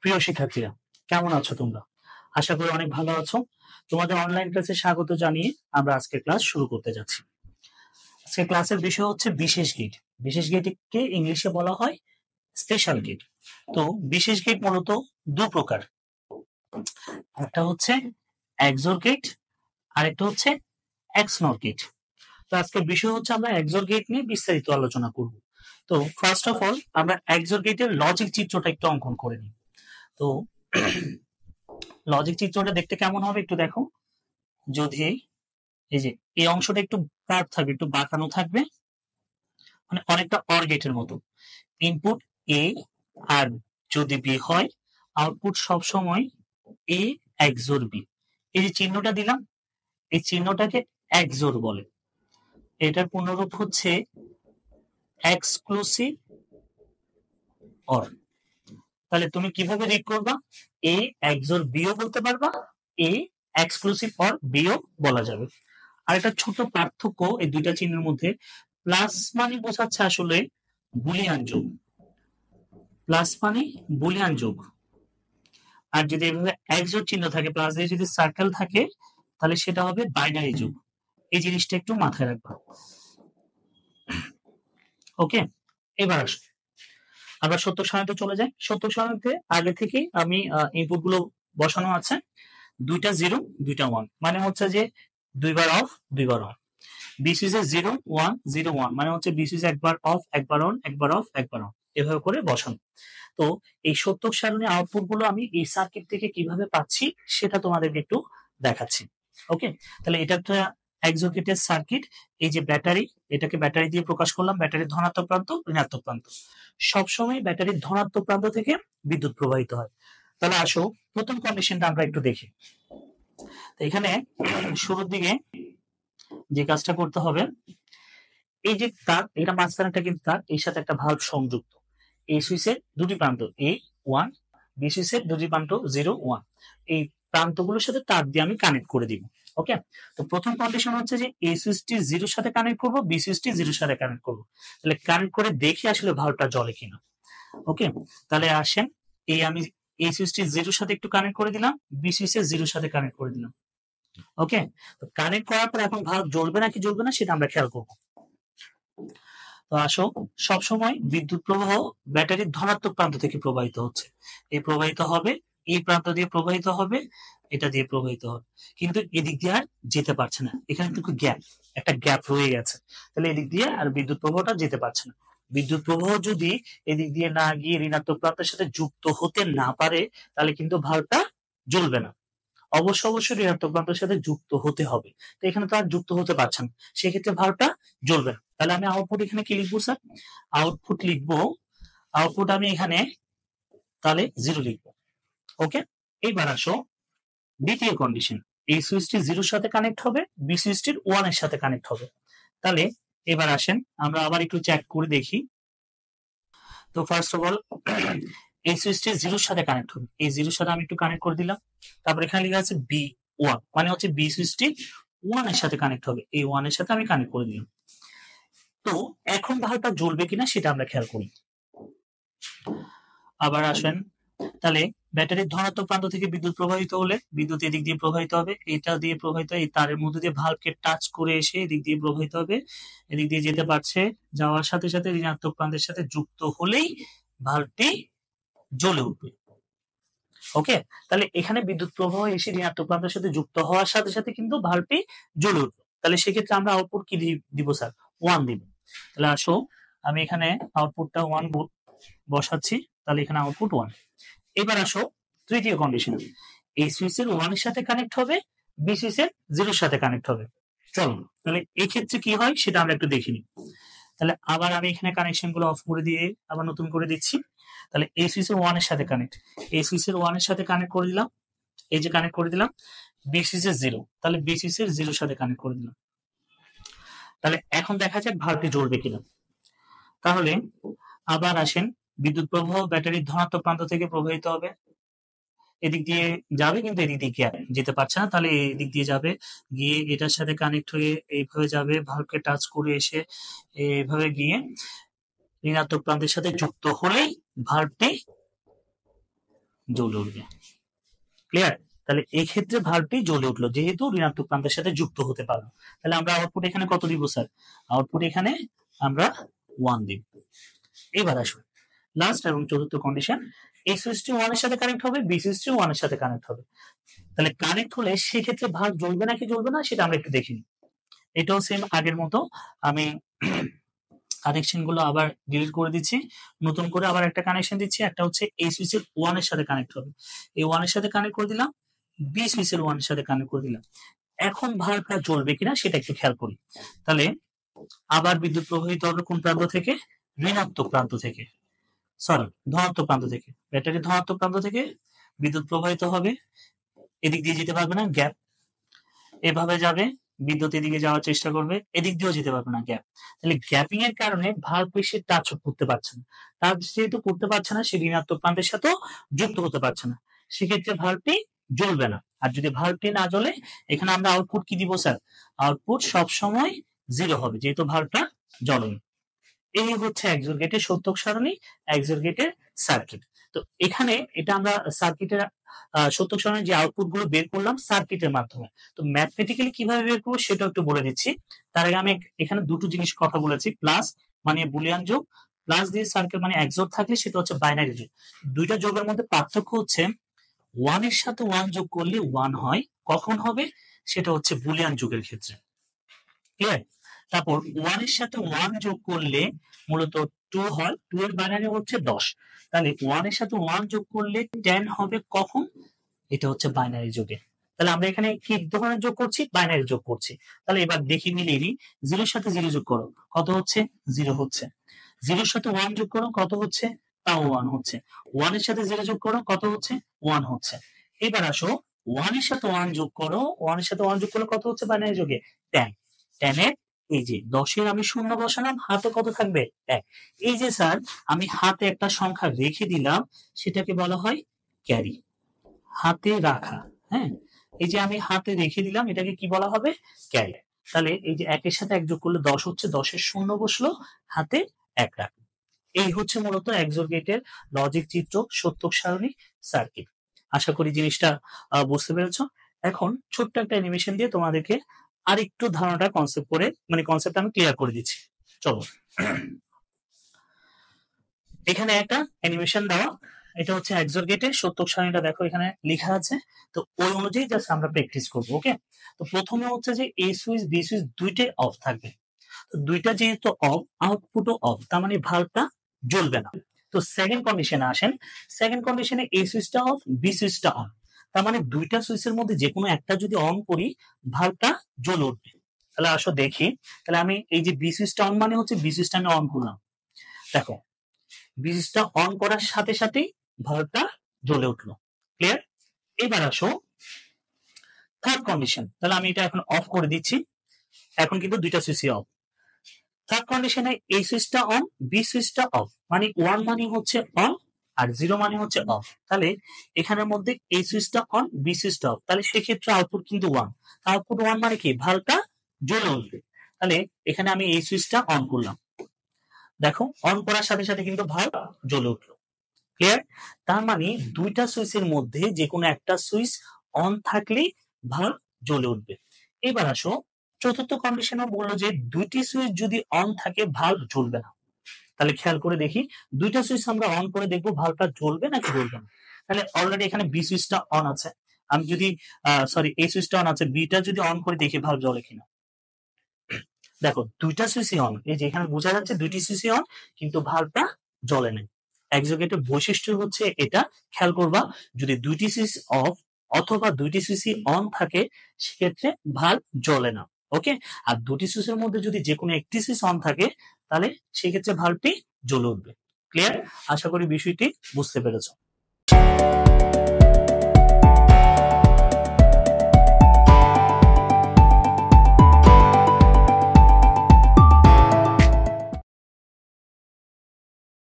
প্রিয় শিক্ষার্থীরা, কেমন আছো তোমরা? আশা করি অনেক ভালো আছো। তোমাদের অনলাইন ক্লাসে স্বাগত জানিয়ে আমরা আজকের ক্লাস শুরু করতে যাচ্ছি। আজকের ক্লাসের বিষয় হচ্ছে বিশেষ গেট। বিশেষ গেটকে ইংলিশে বলা হয় স্পেশাল গেট। তো বিশেষ গেট মূলত দু প্রকার, একটা হচ্ছে এক্সোর গেট আর একটা হচ্ছে এক্সনোর গেট। তো আজকের বিষয় হচ্ছে আমরা এক্সোর গেট নিয়ে বিস্তারিত আলোচনা করব। তো ফার্স্ট অফ অল আমরা এক্সোর গেটের লজিক চিত্রটা একটু অঙ্কন করে নিই। তো লজিক চিত্রটা দেখতে কেমন হবে একটু দেখো। যদি এই যে এই অংশটা একটু কাট থাকবে, একটু বাঁকানো থাকবে, মানে অনেকটা অর গেটের মতো। ইনপুট এ আর যদি বি হয়, আউটপুট সব সময় এ এক্সোর বি। এই যে চিহ্নটা দিলাম, এই চিহ্নটাকে এক্সোর বলে। এটার পূর্ণরূপ হচ্ছে এক্সক্লুসিভ অর। তাহলে তুমি কিভাবে রিড করবা? এ এক্সোর বিও বলতে পারবা, এ এক্সক্লুসিভ অর বিও বলা যাবে। আর একটা ছোট পার্থক্য এই দুইটা চিহ্নের মধ্যে, প্লাস মানে বোঝাচ্ছে আসলে বুলিয়ান যোগ, প্লাস মানে বুলিয়ান যোগ। আর যদি এভাবে এক্সোর চিহ্ন থাকে, প্লাস দিয়ে যদি সার্কেল থাকে, তাহলে সেটা হবে বাইনারি যোগ। এই জিনিসটা একটু মাথায় রাখবা। ওকে, এবার আসো আমরা সত্য সারণীতে চলে যাই। সত্য সারণীতে আগে থেকেই আমি ইনপুট গুলো বসানো আছে, দুইটা জিরো দুইটা ওয়ান, মানে হচ্ছে যে দুইবার অফ দুইবার অন। বিসিসে 0 1 0 1 মানে হচ্ছে বিসিসে একবার অফ একবার অন, একবার অফ একবার অন, এভাবে করে বসানো। তো এই সত্যক সারণী আউটপুট গুলো আমি এই সার্কিট থেকে কিভাবে পাচ্ছি সেটা তোমাদেরকে একটু দেখাচ্ছি। ওকে, তাহলে এটা একটা এক্সোর গেটের সার্কিট। এই যে ব্যাটারি, এটাকে ব্যাটারি দিয়ে প্রকাশ করলাম, ব্যাটারির ধনাত্মক প্রান্ত ঋণাত্মক প্রান্ত। সবসময় ব্যাটারির ধনাত্মক প্রান্ত থেকে বিদ্যুৎ প্রবাহিত হয়। তাহলে আসো প্রথম কন্ডিশনটা আমরা একটু দেখি। তো এখানে শুরুর দিকে যে কাজটা করতে হবে, এই যে তার, এটা মাঝখানে একটা কিন্তু তার, এর সাথে একটা ভালভ সংযুক্ত। এই সুইচের দুটি প্রান্ত এ ওয়ান, বি সুইচের দুটি প্রান্ত 0 1। এই প্রান্তগুলোর সাথে তার দিয়ে আমি কানেক্ট করে দিব। ওকে, তো প্রথম কন্ডিশন হচ্ছে যে এই সুইচটি জিরোর সাথে কানেক্ট করবো, বি সুইচটি জিরোর সাথে কানেক্ট করবো। তাহলে কানেক্ট করে দেখি আসলে ভালভটা জ্বলে কিনা। ওকে, তাহলে আসেন এই আমি এই সুইচটি জিরোর সাথে একটু কানেক্ট করে দিলাম, বি সুইচের জিরোর সাথে কানেক্ট করে দিলাম। ওকে, তো কানেক্ট করার পর এখন ভালভ জ্বলবে নাকি জ্বলবে না সেটা আমরা খেয়াল করবো। তো আসো, সবসময় বিদ্যুৎ প্রবাহ ব্যাটারির ধনাত্মক প্রান্ত থেকে প্রবাহিত হচ্ছে। এই প্রবাহিত হবে, এই প্রান্ত দিয়ে প্রবাহিত হবে, এটা দিয়ে প্রবাহিত হবে, কিন্তু এদিক দিয়ে আর যেতে পারছে না। এখানে কিন্তু গ্যাপ, একটা গ্যাপ রয়ে গেছে। তাহলে এদিক দিয়ে আর বিদ্যুৎ প্রবাহটা যেতে পারছে না। বিদ্যুৎ প্রবাহ যদি এদিক দিয়ে না গিয়ে ঋণাত্মক প্রান্তের সাথে যুক্ত হতে না পারে, তাহলে কিন্তু ভালভটা জ্বলবে না। অবশ্যই ঋণাত্মক প্রান্তের সাথে যুক্ত হতে হবে। তো এখানে তো আর যুক্ত হতে পারছে না, সেক্ষেত্রে ভালভটা জ্বলবে না। তাহলে আমি আউটপুট এখানে কি লিখবো স্যার? আউটপুট লিখবো, আউটপুট আমি এখানে তাহলে 0 লিখবো। ওকে, এইবার আসো দ্বিতীয় কন্ডিশন। এই সুইচটি 0-র সাথে কানেক্ট হবে, বি সুইচটির 1-এর সাথে কানেক্ট হবে। তাহলে এবার আসেন আমরা আবার একটু চেক করে দেখি। তো ফার্স্ট অফ অল এই সুইচটি 0-র সাথে কানেক্ট হবে, এই 0-র সাথে আমি একটু কানেক্ট করে দিলাম। তারপর এখানে লেখা আছে B1, মানে হচ্ছে বি সুইচটি 1-এর সাথে কানেক্ট হবে, এই 1-এর সাথে আমি কানেক্ট করে দিলাম। তো এখন ভালভটা জ্বলবে কিনা সেটা আমরা খেয়াল করি। আবার আসেন, তাহলে ব্যাটারির ধনাত্মক প্রান্ত থেকে বিদ্যুৎ প্রবাহিত হলে বিদ্যুৎ এদিক দিয়ে প্রবাহিত হবে, এটা দিয়ে প্রবাহিত, এই তারের মধ্যে দিয়ে ভালভকে টাচ করে এসে এদিক দিয়ে প্রবাহিত হবে, এদিক দিয়ে যেতে পারছে, যাওয়ার সাথে সাথে ঋণাত্মক প্রান্তের সাথে যুক্ত হলেই ভালভটি জ্বলে উঠবে। ওকে, তাহলে এখানে বিদ্যুৎ প্রবাহ এসে ঋণাত্মক প্রান্তের সাথে যুক্ত হওয়ার সাথে সাথে কিন্তু ভালভটি জ্বলে উঠবে। তাহলে সেক্ষেত্রে আমরা আউটপুট কি দিব স্যার? 1 দিব। তাহলে আসো আমি এখানে আউটপুটটা 1 বসাচ্ছি, তাহলে এখানে আউটপুট 1। এবার আসো তৃতীয় কন্ডিশন। এই সুইচের 1-এর সাথে কানেক্ট হবে, বি সুইচের 0-এর সাথে কানেক্ট হবে। চলো তাহলে এই ক্ষেত্রে কি হয় সেটা আমরা একটু দেখে নিই। তাহলে আবার আমি এখানে কানেকশন গুলো অফ করে দিয়ে আবার নতুন করে দিচ্ছি। তাহলে এই সুইচের 1-এর সাথে কানেক্ট, এই সুইচের 1-এর সাথে কানেক্ট করে দিলাম, এই যে কানেক্ট করে দিলাম। বি সুইচের 0, তাহলে বি সুইচের 0-এর সাথে কানেক্ট করে দিলাম। তাহলে এখন দেখা যাক ভালভটি জ্বলবে কিনা। তাহলে আবার আসেন, বিদ্যুৎ প্রবাহ ব্যাটারির ধনাত্মক প্রান্ত থেকে প্রবাহিত হবে, এদিক দিয়ে যাবে কিন্তু এদিক দিয়ে যেতে পারছে না, তাহলে এদিক দিয়ে যাবে, গিয়ে এটার সাথে কানেক্ট হয়ে এইভাবে যাবে, ভালভকে টাচ করে এসে এইভাবে গিয়ে ঋণাত্মক প্রান্তের সাথে যুক্ত হলেই ভালভটি জ্বলে উঠবে। ক্লিয়ার? তাহলে এই ক্ষেত্রে ভার্বটি জ্বলে উঠলো যেহেতু ঋণাত্মক প্রান্তের সাথে যুক্ত হতে পারলো। তাহলে আমরা আউটপুট এখানে কত দিব স্যার? আউটপুট এখানে আমরা 1 দিব। এবার আসুন লাস্ট এবং চতুর্থ কন্ডিশন, এই সুইচটি 1 এর সাথে কানেক্ট হবে, বি সুইচটি 1 এর সাথে কানেক্ট হবে। তাহলে কানেক্ট হলে সেক্ষেত্রে ভার্ব জ্বলবে নাকি জ্বলবে না সেটা আমরা একটু দেখি। এটাও সেম আগের মতো, আমি কানেকশন গুলো আবার ডিলিট করে দিচ্ছি, নতুন করে আবার একটা কানেকশন দিচ্ছি। একটা হচ্ছে এই সুইচের 1 এর সাথে কানেক্ট হবে, এই 1 এর সাথে কানেক্ট করে দিলাম, বি সুইচের 1 এর সাথে কানেক্ট করে দিলাম। এখন ভার্বটা জ্বলবে কিনা সেটা একটু খেয়াল করি। তাহলে আবার বিদ্যুৎ প্রবাহিত হবে কোন প্রান্ত থেকে? ঋণাত্মক প্রান্ত থেকে, সরি ধনাত্মক প্রান্ত থেকে। ব্যাটারি ধনাত্মক প্রান্ত থেকে বিদ্যুৎ প্রবাহিত হবে, এদিক দিয়ে যেতে পারবে না, গ্যাপ, এভাবে যাবে, বিদ্যুৎ এদিকে যাওয়ার চেষ্টা করবে, এদিক দিয়েও যেতে পারবে না, গ্যাপ। তাহলে গ্যাপিং এর কারণে ভার্ব এসে টাচ করতে পারছে না, টাচ যেহেতু করতে পারছে না সে ঋণাত্মক প্রান্তের সাথেও যুক্ত হতে পারছে না, সেক্ষেত্রে ভার্বটি জ্বলবে না। আর যদি ভার্বটি না জ্বলে এখানে আমরা আউটপুট কি দিব স্যার? আউটপুট সবসময় 0 হবে যেহেতু ভার্বটা জ্বলেনি। এই হচ্ছে একজোর গেটের সত্যক সারণী, একজোর গেটের সার্কিট। তো এখানে এটা আমরা সার্কিটের সত্যক সারণীর যে আউটপুট গুলো বের করলাম সার্কিটের মাধ্যমে। তো ম্যাথমেটিক্যালি কিভাবে বের করবো সেটা একটু বলে দিচ্ছি। তার আগে আমি এখানে দুটো জিনিস কথা বলেছি, প্লাস মানে বুলিয়ান যোগ, প্লাস দিয়ে সার্কেল মানে একজোর থাকলে সেটা হচ্ছে বাইনারি যোগ। দুইটা যোগের মধ্যে পার্থক্য হচ্ছে 1 এর সাথে 1 যোগ করলে 1 হয়, কখন হবে সেটা হচ্ছে বুলিয়ান যোগের ক্ষেত্রে। ক্লিয়ার? তারপর 1 এর সাথে 1 যোগ করলে মূলত 2 হয়, 2 এর বাইনারি হচ্ছে 10। তাহলে 1 এর সাথে 1 যোগ করলে 10 হবে কখন? এটা হচ্ছে বাইনারি যোগে। তাহলে আমরা এখানে কি ধরনের যোগ করছি? বাইনারি যোগ করছি। তাহলে এবার দেখি মিলিয়ে নিই, 0 এর সাথে 0 যোগ করো, কত হচ্ছে? 0 হচ্ছে। 0 এর সাথে 1 যোগ করো, কত হচ্ছে? তাও 1 হচ্ছে। 1 এর সাথে 0 যোগ করো, কত হচ্ছে? 1 হচ্ছে। এবার আসো 1 এর সাথে 1 যোগ করো, 1 এর সাথে 1 যোগ করলে কত হচ্ছে বাইনারি যোগে? 10। 10 এর এই যে 10 এর আমি শূন্য বসালাম, হাতে কত থাকবে? 1। এই যে স্যার আমি হাতে একটা সংখ্যা রেখে দিলাম সেটাকে বলা হয় ক্যারি, হাতে রাখা। হ্যাঁ, এই যে আমি হাতে রেখে দিলাম এটাকে কি বলা হবে? ক্যারি। তাহলে এই যে 1 এর সাথে 1 যোগ করলে 10 হচ্ছে, 10 এর শূন্য বসলো, হাতে 1 রাখলো। এই হচ্ছে মূলত একজোর গেটের লজিক চিত্র, সত্যক সারণী, সার্কিট। আশা করি জিনিসটা বুঝতে পেরেছো। এখন ছোট্ট একটা অ্যানিমেশন দিয়ে তোমাদেরকে আরেকটু ধারণাটা কনসেপ্ট করে মানে কনসেপ্ট আমি ক্লিয়ার করে দিচ্ছি। চলো এখানে একটা অ্যানিমেশন দেওয়া, এটা হচ্ছে একজোর গেটের সত্যক সারণীটা দেখো এখানে লেখা আছে। তো ওই অনুযায়ী জাস্ট আমরা প্র্যাকটিস করবো। ওকে, তো প্রথমে হচ্ছে যে এ সুইচ বি সুইচ দুইটাই অফ থাকবে। তো দুইটা যেহেতু অফ, আউটপুটও অফ, তার মানে ভাল্বটা জ্বলবে না। তো সেকেন্ড কন্ডিশনে আসেন, সেকেন্ড কন্ডিশনে এ সুইচটা অফ, বি সুইচটা অন। তার মানে দুইটা সুইচের মধ্যে যে কোনো একটা যদি অন করি ভাল্বটা জ্বলে উঠবে। তাহলে আসো দেখি, তাহলে আমি এই যে বি সুইচটা অন মানে হচ্ছে বি সুইচটা আমি অন করলাম, দেখো বি সুইচটা অন করার সাথে সাথেই ভাল্বটা জ্বলে উঠলো। ক্লিয়ার? এবার আসো থার্ড কন্ডিশন, তাহলে আমি এটা এখন অফ করে দিচ্ছি, এখন কিন্তু দুইটা সুইচই অফ। থার্ড কন্ডিশনে এই সুইচটা অন, বি সুইচটা অফ, মানে 1 মানে হচ্ছে অন আর 0 মানে হচ্ছে অফ। তাহলে এখানের মধ্যে এই সুইচটা অন, বি সুইচটা অফ, তাহলে সেক্ষেত্রে আউটপুট কিন্তু 1। আউটপুট 1 মানে কি? ভাল্বটা জ্বলে উঠবে। তাহলে এখানে আমি এই সুইচটা অন করলাম, দেখো অন করার সাথে সাথে কিন্তু ভাল্ব জ্বলে উঠলো। ক্লিয়ার? তার মানে দুইটা সুইচের মধ্যে যে কোনো একটা সুইচ অন থাকলেই ভাল্ব জ্বলে উঠবে। এবার আসো চতুর্থ কন্ডিশনে বললো যে দুইটি সুইচ যদি অন থাকে ভাল্ব জ্বলবে না। তাহলে খেয়াল করে দেখি দুইটা সুইচ আমরা অন করে দেখবো ভাল্বটা জ্বলবে নাকি জ্বলবে না। তাহলে অলরেডি এখানে বি সুইচটা অন আছে, আমি যদি সরি এই সুইচটা অন আছে, বিটা যদি অন করে দেখি ভাল্ব জ্বলে কিনা। দেখো দুইটা সুইচই অন, এই যে এখানে বোঝা যাচ্ছে দুইটি সুইচই অন কিন্তু ভাল্বটা জ্বলে নাই। একজোগেটের বৈশিষ্ট্য হচ্ছে এটা, খেয়াল করবা যদি দুইটি সুইচ অফ অথবা দুইটি সুইচই অন থাকে সেক্ষেত্রে ভাল্ব জ্বলে না। ওকে, আর দুটি সুইচের মধ্যে যদি যে কোনো একটি সুইচ অন থাকে তাহলে সেক্ষেত্রে ভাল্বটি জ্বলে উঠবে। ক্লিয়ার? আশা করি বিষয়টি বুঝতে পেরেছো।